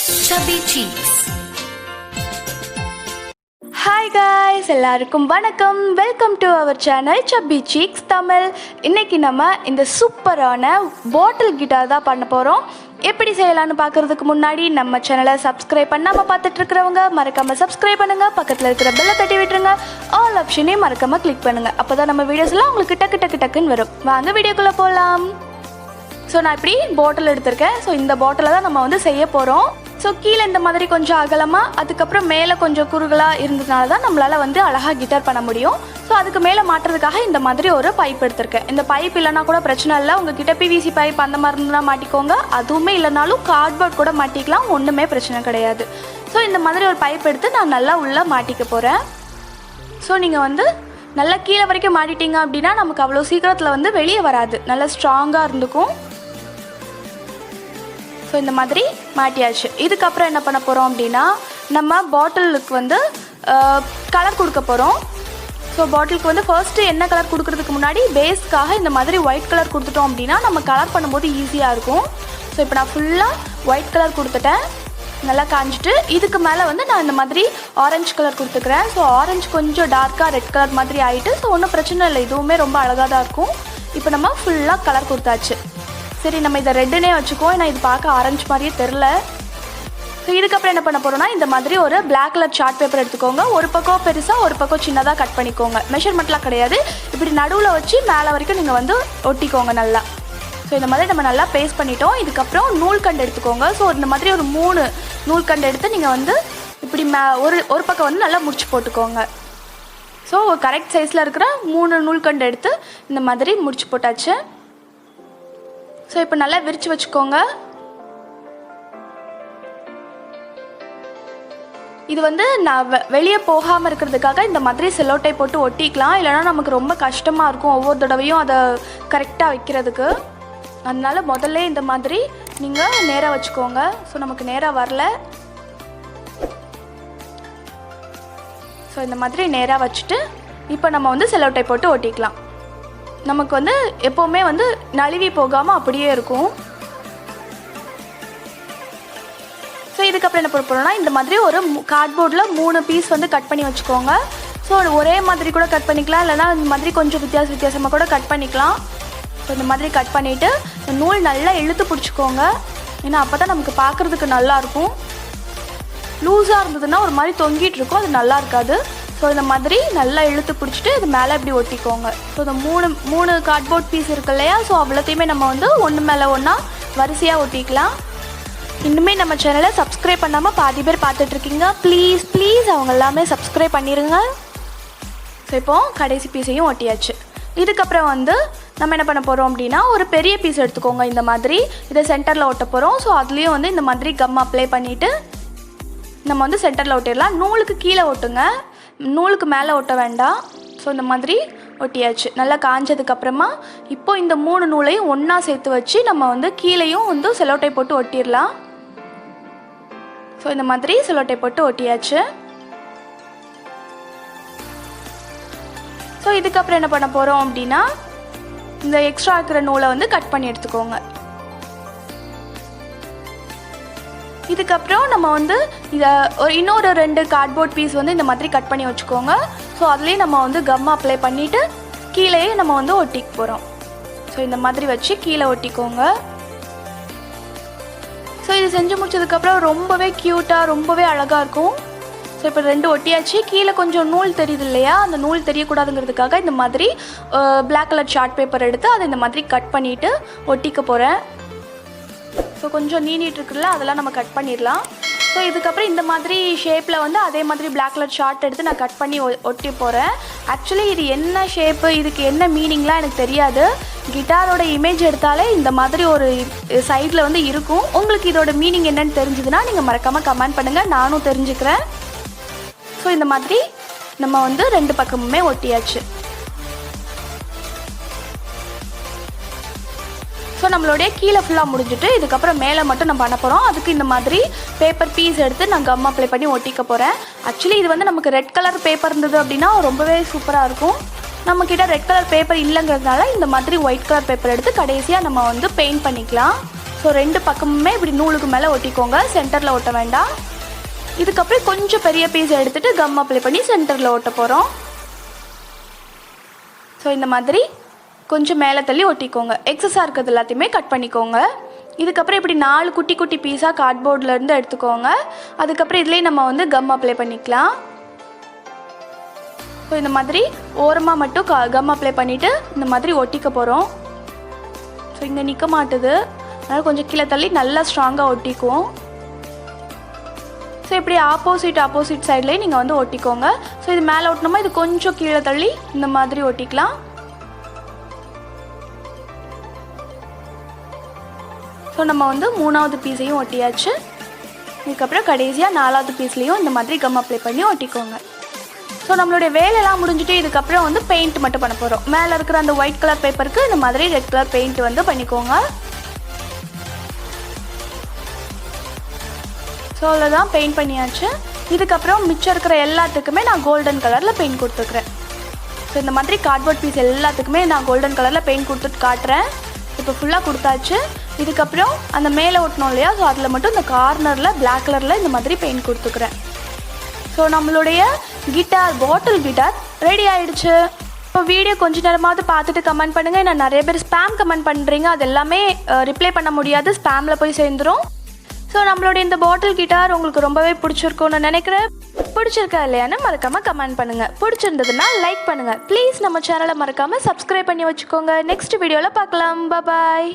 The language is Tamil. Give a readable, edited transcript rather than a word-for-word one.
Chubby Cheeks. Hi guys, எல்லாருக்கும் வணக்கம். Welcome to our channel Chubby Cheeks Tamil. இன்னைக்கு நம்ம இந்த சூப்பரான பாட்டில் கிட்டார் தான் பண்ண போகிறோம். எப்படி செய்யலாம்னு பார்க்குறதுக்கு முன்னாடி நம்ம சேனலை சப்ஸ்கிரைப் பண்ணாமல் பார்த்துட்டு இருக்கிறவங்க மறக்காமல் சப்ஸ்கிரைப் பண்ணுங்கள். பக்கத்தில் இருக்கிற பெல்லை தட்டி விட்டுருங்க. ஆல் ஆப்ஷனையும் மறக்காமல் கிளிக் பண்ணுங்கள். அப்போ தான் நம்ம வீடியோஸ்லாம் உங்களுக்கு டக்குன்னு வரும். வாங்க வீடியோக்குள்ளே போகலாம். ஸோ நான் இப்படி பாட்டில் எடுத்திருக்கேன். ஸோ இந்த பாட்டிலை தான் நம்ம வந்து செய்ய போகிறோம். ஸோ கீழே இந்த மாதிரி கொஞ்சம் அகலமாக, அதுக்கப்புறம் மேலே கொஞ்சம் குறுகலாக இருந்ததுனால தான் நம்மளால் வந்து அழகாக கிட்டார் பண்ண முடியும். ஸோ அதுக்கு மேலே மாட்டுறதுக்காக இந்த மாதிரி ஒரு பைப் எடுத்திருக்கேன். இந்த பைப் இல்லைனா கூட பிரச்சனை இல்லை. உங்ககிட்ட பிவிசி பைப் அந்த மாதிரி இருந்துன்னா மாட்டிக்கோங்க. அதுவுமே இல்லைனாலும் கார்ட்போர்ட் கூட மாட்டிக்கலாம், ஒன்றுமே பிரச்சனை கிடையாது. ஸோ இந்த மாதிரி ஒரு பைப் எடுத்து நான் நல்லா உள்ளே மாட்டிக்க போகிறேன். ஸோ நீங்கள் வந்து நல்லா கீழே வரைக்கும் மாட்டிட்டீங்க அப்படின்னா நமக்கு அவ்வளோ சீக்கிரத்தில் வந்து வெளியே வராது, நல்லா ஸ்ட்ராங்காக இருந்துக்கும். ஸோ இந்த மாதிரி மாட்டியாச்சு. இதுக்கப்புறம் என்ன பண்ண போகிறோம் அப்படின்னா, நம்ம பாட்டிலுக்கு வந்து கலர் கொடுக்க போகிறோம். ஸோ பாட்டிலுக்கு வந்து ஃபர்ஸ்ட்டு என்ன கலர் கொடுக்கறதுக்கு முன்னாடி பேஸ்க்காக இந்த மாதிரி ஒயிட் கலர் கொடுத்துட்டோம் அப்படின்னா நம்ம கலர் பண்ணும்போது ஈஸியாக இருக்கும். ஸோ இப்போ நான் ஃபுல்லாக ஒயிட் கலர் கொடுத்துட்டேன். நல்லா காஞ்சிட்டு இதுக்கு மேலே வந்து நான் இந்த மாதிரி ஆரஞ்சு கலர் கொடுத்துக்கிறேன். ஸோ ஆரஞ்சு கொஞ்சம் டார்க்காக ரெட் கலர் மாதிரி ஆகிட்டு, ஸோ ஒன்றும் பிரச்சனை இல்லை, இதுவுமே ரொம்ப அழகாக தான் இருக்கும். இப்போ நம்ம ஃபுல்லாக கலர் கொடுத்தாச்சு. சரி, நம்ம இதை ரெட்டுனே வச்சுக்கோ, ஏன்னா இது பார்க்க ஆரஞ்சு மாதிரியே தெரில. ஸோ இதுக்கப்புறம் என்ன பண்ண போகிறோம்னா, இந்த மாதிரி ஒரு பிளாக் கலர் சார்ட் பேப்பர் எடுத்துக்கோங்க. ஒரு பக்கம் பெருசாக ஒரு பக்கம் சின்னதாக கட் பண்ணிக்கோங்க. மெஷர்மெண்ட்லாம் கிடையாது, இப்படி நடுவில் வச்சு மேலே வரைக்கும் நீங்கள் வந்து ஒட்டிக்கோங்க நல்லா. ஸோ இந்த மாதிரி நம்ம நல்லா பேஸ்ட் பண்ணிட்டோம். இதுக்கப்புறம் நூல்கண்டு எடுத்துக்கோங்க. ஸோ இந்த மாதிரி ஒரு 3 நூல்கண்டு எடுத்து நீங்கள் வந்து இப்படி ஒரு பக்கம் வந்து நல்லா முடிச்சு போட்டுக்கோங்க. ஸோ கரெக்ட் சைஸில் இருக்கிற 3 நூல்கண்டு எடுத்து இந்த மாதிரி முடிச்சு போட்டாச்சு. ஸோ இப்போ நல்லா விரித்து வச்சுக்கோங்க. இது வந்து நான் வெளியே போகாமல் இருக்கிறதுக்காக இந்த மாதிரி செல்லோட்டை போட்டு ஒட்டிக்கலாம், இல்லைனா நமக்கு ரொம்ப கஷ்டமாக இருக்கும் ஒவ்வொரு தடவையும் அதை கரெக்டாக வைக்கிறதுக்கு. அதனால முதல்ல இந்த மாதிரி நீங்கள் நேராக வச்சுக்கோங்க. ஸோ நமக்கு நேராக வரல. ஸோ இந்த மாதிரி நேராக வச்சுட்டு இப்போ நம்ம வந்து செல்லோட்டை போட்டு ஒட்டிக்கலாம். நமக்கு வந்து எப்போவுமே வந்து நழுவி போகாமல் அப்படியே இருக்கும். ஸோ இதுக்கப்புறம் என்ன பண்ண போகிறோம்னா, இந்த மாதிரி ஒரு கார்ட்போர்டில் 3 பீஸ் வந்து கட் பண்ணி வச்சுக்கோங்க. ஸோ ஒரே மாதிரி கூட கட் பண்ணிக்கலாம், இல்லைனா இந்த மாதிரி கொஞ்சம் வித்தியாசமாக கூட கட் பண்ணிக்கலாம். ஸோ இந்த மாதிரி கட் பண்ணிவிட்டு நூல் நல்லா இழுத்து பிடிச்சிக்கோங்க, ஏன்னா அப்போ தான் நமக்கு பார்க்குறதுக்கு நல்லாயிருக்கும். லூஸாக இருந்ததுன்னா ஒரு மாதிரி தொங்கிட்டு இருக்கும், அது நல்லா இருக்காது. ஸோ இந்த மாதிரி நல்லா இழுத்து பிடிச்சிட்டு இது மேலே இப்படி ஒட்டிக்கோங்க. ஸோ இந்த மூணு கார்ட்போர்ட் பீஸ் இருக்கு இல்லையா, ஸோ அவ்வளோத்தையுமே நம்ம வந்து ஒன்று மேலே ஒன்றா வரிசையாக ஒட்டிக்கலாம். இன்னுமே நம்ம சேனலை சப்ஸ்கிரைப் பண்ணாமல் பாதி பேர் பார்த்துட்ருக்கீங்க. ப்ளீஸ் அவங்க எல்லாமே சப்ஸ்கிரைப் பண்ணிடுங்க. ஸோ இப்போது கடைசி பீஸையும் ஒட்டியாச்சு. இதுக்கப்புறம் வந்து நம்ம என்ன பண்ண போகிறோம் அப்படின்னா, ஒரு பெரிய பீஸ் எடுத்துக்கோங்க. இந்த மாதிரி இதை சென்டரில் ஒட்ட போகிறோம். ஸோ அதுலேயும் வந்து இந்த மாதிரி கம் அப்ளை பண்ணிவிட்டு நம்ம வந்து சென்டரில் ஒட்டிடலாம். நூலுக்கு கீழே ஒட்டுங்க, நூலுக்கு மேலே ஒட்ட வேண்டாம். ஸோ இந்த மாதிரி ஒட்டியாச்சு. நல்லா காஞ்சதுக்கப்புறமா இப்போ இந்த 3 நூலையும் ஒன்றா சேர்த்து வச்சு நம்ம வந்து கீழேயும் வந்து செலோட்டை போட்டு ஒட்டிடலாம். ஸோ இந்த மாதிரி செலோட்டை போட்டு ஒட்டியாச்சு. ஸோ இதுக்கப்புறம் என்ன பண்ண போகிறோம் அப்படின்னா, இந்த எக்ஸ்ட்ரா இருக்கிற நூலை வந்து கட் பண்ணி எடுத்துக்கோங்க. இதுக்கப்புறம் நம்ம வந்து இதை இன்னொரு 2 கார்ட்போர்ட் பீஸ் வந்து இந்த மாதிரி கட் பண்ணி வச்சுக்கோங்க. ஸோ அதுலேயே நம்ம வந்து கம் அப்ளை பண்ணிவிட்டு கீழேயே நம்ம வந்து ஒட்டிக்க போகிறோம். ஸோ இந்த மாதிரி வச்சு கீழே ஒட்டிக்கோங்க. ஸோ இது செஞ்சு முடிச்சதுக்கப்புறம் ரொம்பவே க்யூட்டாக ரொம்பவே அழகாக இருக்கும். ஸோ இப்போ 2 ஒட்டியாச்சு. கீழே கொஞ்சம் நூல் தெரியுது இல்லையா, அந்த நூல் தெரியக்கூடாதுங்கிறதுக்காக இந்த மாதிரி பிளாக் கலர் சார்ட் பேப்பர் எடுத்து அதை இந்த மாதிரி கட் பண்ணிவிட்டு ஒட்டிக்க போகிறேன். ஸோ கொஞ்சம் நீட்டிட்டு இருக்குல்ல, அதெல்லாம் நம்ம கட் பண்ணிடலாம். ஸோ இதுக்கப்புறம் இந்த மாதிரி ஷேப்பில் வந்து அதே மாதிரி பிளாக் கலர் ஷார்ட் எடுத்து நான் கட் பண்ணி ஒட்டி போகிறேன். ஆக்சுவலி இது என்ன ஷேப்பு, இதுக்கு என்ன மீனிங்லாம் எனக்கு தெரியாது. கிட்டாரோட இமேஜ் எடுத்தாலே இந்த மாதிரி ஒரு சைடில் வந்து இருக்கும். உங்களுக்கு இதோட மீனிங் என்னன்னு தெரிஞ்சுதுன்னா நீங்கள் மறக்காமல் கமெண்ட் பண்ணுங்கள், நானும் தெரிஞ்சுக்கிறேன். ஸோ இந்த மாதிரி நம்ம வந்து 2 பக்கமுமே ஒட்டியாச்சு. ஸோ நம்மளுடைய கீழே ஃபுல்லாக முடிஞ்சுட்டு இதுக்கப்புறம் மேலே மட்டும் நம்ம பண்ண போகிறோம். அதுக்கு இந்த மாதிரி பேப்பர் பீஸ் எடுத்து நான் கம் அப்ளை பண்ணி ஒட்டிக்க போகிறேன். ஆக்சுவலி இது வந்து நமக்கு ரெட் கலர் பேப்பர் இருந்தது அப்படின்னா ரொம்பவே சூப்பராக இருக்கும். நம்மக்கிட்ட ரெட் கலர் பேப்பர் இல்லைங்கிறதுனால இந்த மாதிரி ஒயிட் கலர் பேப்பர் எடுத்து கடைசியாக நம்ம வந்து பெயிண்ட் பண்ணிக்கலாம். ஸோ 2 பக்கமுமே இப்படி நூலுக்கு மேலே ஒட்டிக்கோங்க, சென்டரில் ஒட்ட வேண்டாம். இதுக்கப்புறம் கொஞ்சம் பெரிய பீஸ் எடுத்துகிட்டு கம் அப்ளை பண்ணி சென்டரில் ஒட்ட போகிறோம். ஸோ இந்த மாதிரி கொஞ்சம் மேலே தள்ளி ஒட்டிக்கோங்க. எக்ஸஸாக இருக்கிறது எல்லாத்தையுமே கட் பண்ணிக்கோங்க. இதுக்கப்புறம் இப்படி 4 குட்டி குட்டி பீஸாக கார்ட்போர்ட்லேருந்து எடுத்துக்கோங்க. அதுக்கப்புறம் இதுலேயே நம்ம வந்து கம் அப்ளை பண்ணிக்கலாம். ஸோ இந்த மாதிரி ஓரமாக மட்டும் கம் அப்ளை பண்ணிவிட்டு இந்த மாதிரி ஒட்டிக்க போகிறோம். ஸோ இங்கே நிற்க மாட்டுது, அதனால் கொஞ்சம் கீழே தள்ளி நல்லா ஸ்ட்ராங்காக ஒட்டிக்குவோம். ஸோ இப்படி ஆப்போசிட் சைட்லேயே நீங்கள் வந்து ஒட்டிக்கோங்க. ஸோ இது மேலே ஒட்டினோமா இது கொஞ்சம் கீழே தள்ளி இந்த மாதிரி ஒட்டிக்கலாம். ஸோ நம்ம வந்து 3வது பீஸையும் ஒட்டியாச்சு. இதுக்கப்புறம் கடைசியாக 4வது பீஸ்லேயும் இந்த மாதிரி கம் அப்ளை பண்ணி ஒட்டிக்கோங்க. ஸோ நம்மளுடைய வேலையெல்லாம் முடிஞ்சுட்டு இதுக்கப்புறம் வந்து பெயிண்ட் மட்டும் பண்ண போகிறோம். மேலே இருக்கிற அந்த ஒயிட் கலர் பேப்பருக்கு இந்த மாதிரி ரெட் கலர் பெயிண்ட் வந்து பண்ணிக்கோங்க. ஸோ அவ்வளோதான், பெயிண்ட் பண்ணியாச்சு. இதுக்கப்புறம் மிச்சம் இருக்கிற எல்லாத்துக்குமே நான் கோல்டன் கலரில் பெயிண்ட் கொடுத்துருக்குறேன். ஸோ இந்த மாதிரி கார்ட்போர்ட் பீஸ் எல்லாத்துக்குமே நான் கோல்டன் கலரில் பெயிண்ட் கொடுத்துட்டு காட்டுறேன். இப்போ ஃபுல்லாக கொடுத்தாச்சு. இதுக்கப்புறம் அந்த மேலே ஒட்டணும் இல்லையா, ஸோ அதில் மட்டும் இந்த கார்னரில் பிளாக் கலரில் இந்த மாதிரி பெயிண்ட் கொடுத்துக்கிறேன். ஸோ நம்மளுடைய பாட்டில் கிட்டார் ரெடி ஆகிடுச்சு. இப்போ வீடியோ கொஞ்ச நேரமாவது பார்த்துட்டு கமெண்ட் பண்ணுங்கள். நான் நிறைய பேர் ஸ்பேம் கமெண்ட் பண்ணுறீங்க, அது எல்லாமே ரிப்ளை பண்ண முடியாது, ஸ்பேமில் போய் சேர்ந்துடும். ஸோ நம்மளுடைய இந்த பாட்டில் கிட்டார் உங்களுக்கு ரொம்பவே பிடிச்சிருக்கும்னு நினைக்கிறேன். பிடிச்சிருக்கா இல்லையான்னு மறக்காமல் கமெண்ட் பண்ணுங்கள். பிடிச்சிருந்ததுன்னா லைக் பண்ணுங்கள். ப்ளீஸ் நம்ம சேனலை மறக்காமல் சப்ஸ்கிரைப் பண்ணி வச்சுக்கோங்க. நெக்ஸ்ட் வீடியோவில் பார்க்கலாம். பாய்.